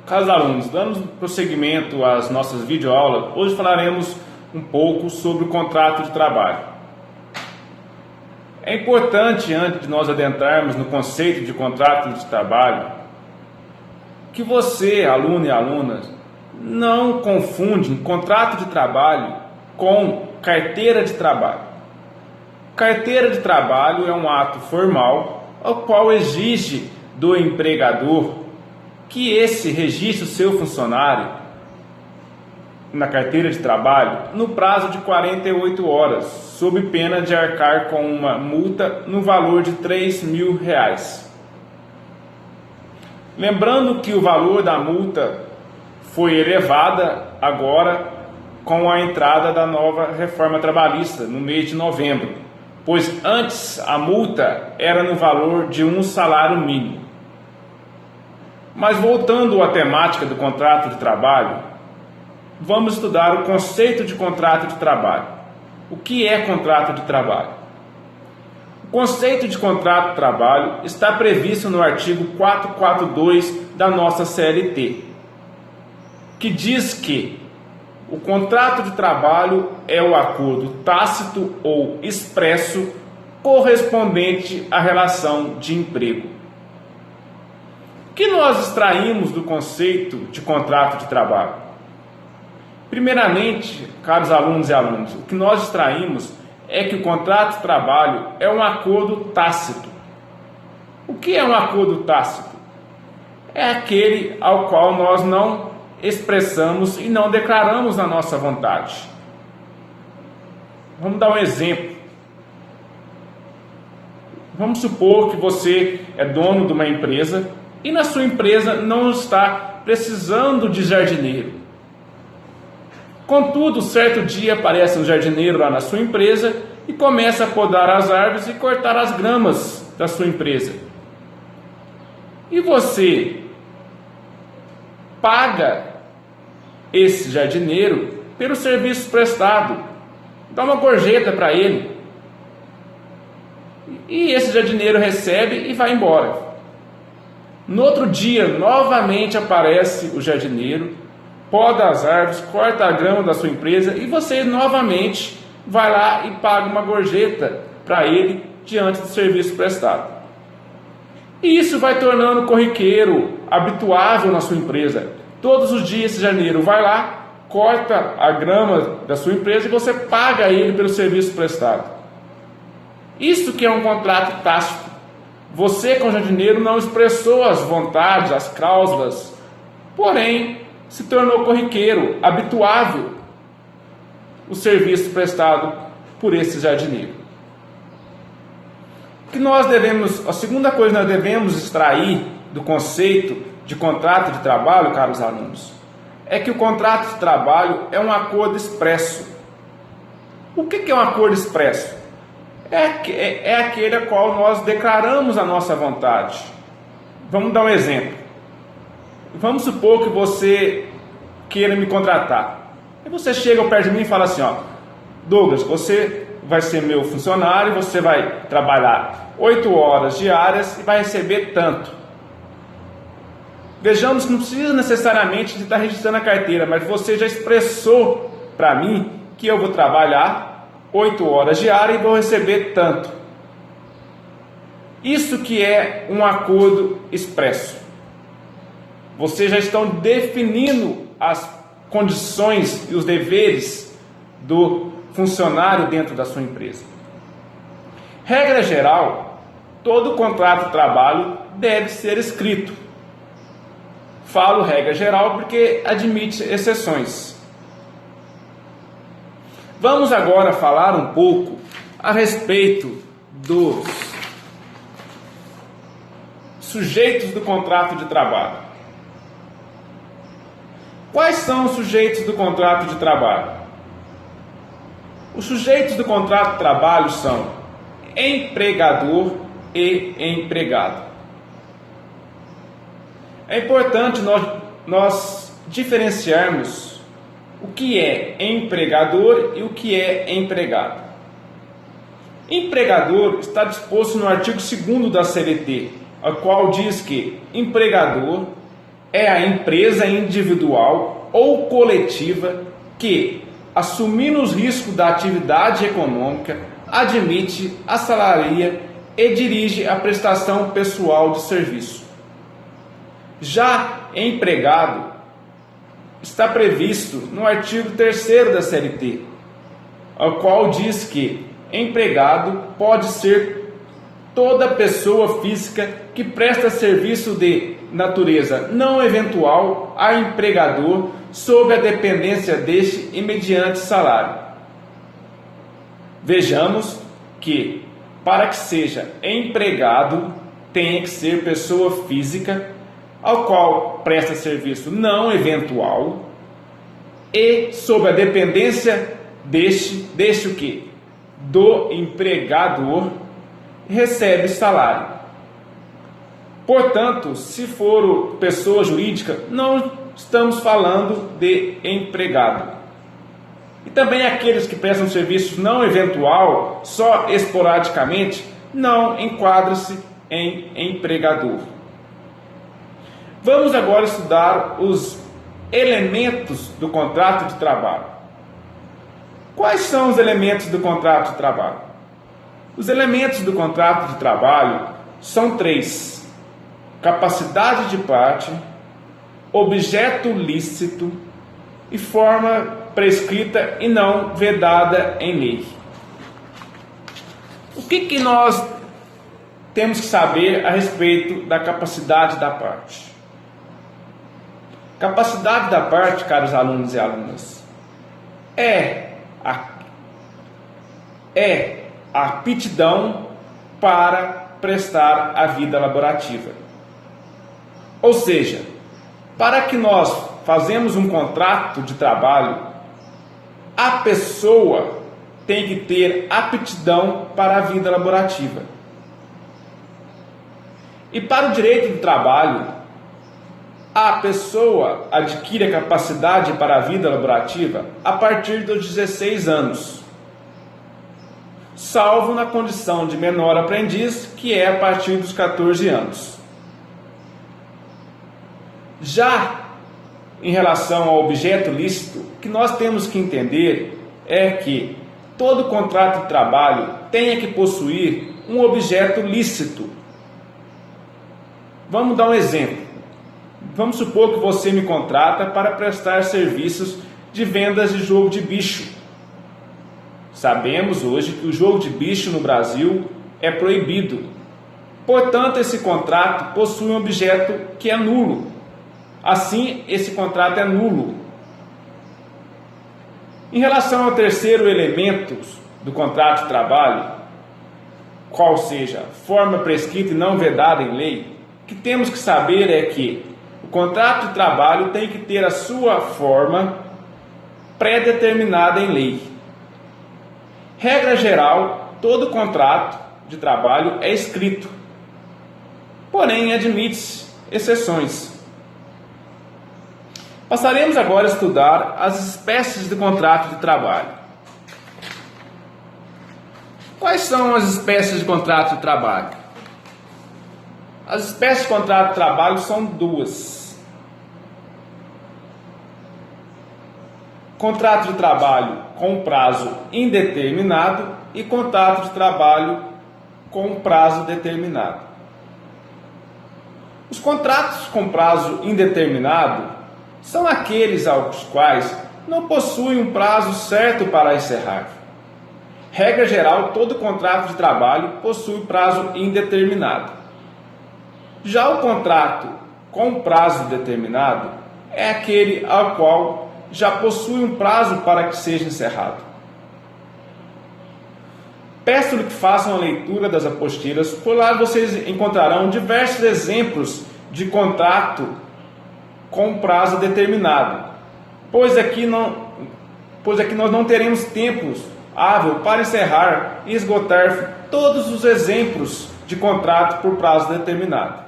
Caros alunos, dando prosseguimento às nossas videoaulas, hoje falaremos um pouco sobre o contrato de trabalho. É importante, antes de nós adentrarmos no conceito de contrato de trabalho, que você, aluno e aluna, não confunde contrato de trabalho com carteira de trabalho. Carteira de trabalho é um ato formal ao qual exige do empregador que esse registre o seu funcionário na carteira de trabalho no prazo de 48 horas, sob pena de arcar com uma multa no valor de R$3.000. Lembrando que o valor da multa foi elevada agora com a entrada da nova reforma trabalhista no mês de novembro, pois antes a multa era no valor de um salário mínimo. Mas voltando à temática do contrato de trabalho, vamos estudar o conceito de contrato de trabalho. O que é contrato de trabalho? O conceito de contrato de trabalho está previsto no artigo 442 da nossa CLT, que diz que o contrato de trabalho é o acordo tácito ou expresso correspondente à relação de emprego. O que nós extraímos do conceito de contrato de trabalho? Primeiramente, caros alunos e alunas, o que nós extraímos é que o contrato de trabalho é um acordo tácito. O que é um acordo tácito? É aquele ao qual nós não expressamos e não declaramos a nossa vontade. Vamos dar um exemplo. Vamos supor que você é dono de uma empresa e na sua empresa não está precisando de jardineiro. Contudo, certo dia aparece um jardineiro lá na sua empresa e começa a podar as árvores e cortar as gramas da sua empresa. E você paga esse jardineiro pelo serviço prestado, dá uma gorjeta para ele. E esse jardineiro recebe e vai embora. No outro dia, novamente aparece o jardineiro, poda as árvores, corta a grama da sua empresa e você novamente vai lá e paga uma gorjeta para ele diante do serviço prestado. E isso vai tornando corriqueiro, habituável na sua empresa. Todos os dias esse jardineiro vai lá, corta a grama da sua empresa e você paga ele pelo serviço prestado. Isso que é um contrato tácito. Você, com o jardineiro, não expressou as vontades, as cláusulas, porém se tornou corriqueiro, habituável o serviço prestado por esse jardineiro. O que nós devemos, a segunda coisa que nós devemos extrair do conceito de contrato de trabalho, caros alunos, é que o contrato de trabalho é um acordo expresso. O que é um acordo expresso? É aquele a qual nós declaramos a nossa vontade. Vamos dar um exemplo. Vamos supor que você queira me contratar. E você chega perto de mim e fala assim, Douglas, você vai ser meu funcionário, você vai trabalhar 8 horas diárias e vai receber tanto. Vejamos que não precisa necessariamente de estar registrando a carteira, mas você já expressou para mim que eu vou trabalhar 8 horas diárias e vou receber tanto. Isso que é um acordo expresso. Vocês já estão definindo as condições e os deveres do funcionário dentro da sua empresa. Regra geral, todo contrato de trabalho deve ser escrito. Falo regra geral porque admite exceções. Vamos agora falar um pouco a respeito dos sujeitos do contrato de trabalho. Quais são os sujeitos do contrato de trabalho? Os sujeitos do contrato de trabalho são empregador e empregado. É importante nós diferenciarmos o que é empregador e o que é empregado. Empregador está disposto no artigo 2º da CLT, a qual diz que empregador é a empresa individual ou coletiva que, assumindo os riscos da atividade econômica, admite, assalaria e dirige a prestação pessoal de serviço. Já empregado está previsto no artigo 3º da CLT, ao qual diz que empregado pode ser toda pessoa física que presta serviço de natureza não eventual a empregador sob a dependência deste e mediante salário. Vejamos que, para que seja empregado, tem que ser pessoa física ao qual presta serviço não eventual e sob a dependência deste o quê? Do empregador, recebe salário. Portanto, se for pessoa jurídica, não estamos falando de empregado. E também aqueles que prestam serviço não eventual, só esporadicamente, não enquadra-se em empregador. Vamos agora estudar os elementos do contrato de trabalho. Quais são os elementos do contrato de trabalho? Os elementos do contrato de trabalho são 3: capacidade de parte, objeto lícito e forma prescrita e não vedada em lei. O que nós temos que saber a respeito da capacidade da parte? Capacidade da parte, caros alunos e alunas, é a aptidão para prestar a vida laborativa. Ou seja, para que nós fazemos um contrato de trabalho, a pessoa tem que ter aptidão para a vida laborativa. E para o direito do trabalho, a pessoa adquire a capacidade para a vida laborativa a partir dos 16 anos, salvo na condição de menor aprendiz, que é a partir dos 14 anos. Já em relação ao objeto lícito, o que nós temos que entender é que todo contrato de trabalho tem que possuir um objeto lícito. Vamos dar um exemplo. Vamos supor que você me contrata para prestar serviços de vendas de jogo de bicho. Sabemos hoje que o jogo de bicho no Brasil é proibido. Portanto, esse contrato possui um objeto que é nulo. Assim, esse contrato é nulo. Em relação ao terceiro elemento do contrato de trabalho, qual seja forma prescrita e não vedada em lei, o que temos que saber é que o contrato de trabalho tem que ter a sua forma pré-determinada em lei. Regra geral, todo contrato de trabalho é escrito, porém admite-se exceções. Passaremos agora a estudar as espécies de contrato de trabalho. Quais são as espécies de contrato de trabalho? As espécies de contrato de trabalho são 2. Contrato de trabalho com prazo indeterminado e contrato de trabalho com prazo determinado. Os contratos com prazo indeterminado são aqueles aos quais não possuem um prazo certo para encerrar. Regra geral, todo contrato de trabalho possui prazo indeterminado. Já o contrato com prazo determinado é aquele ao qual já possui um prazo para que seja encerrado. Peço-lhe que façam a leitura das apostilas, por lá vocês encontrarão diversos exemplos de contrato com prazo determinado, pois aqui nós não teremos tempo hábil para encerrar e esgotar todos os exemplos de contrato por prazo determinado.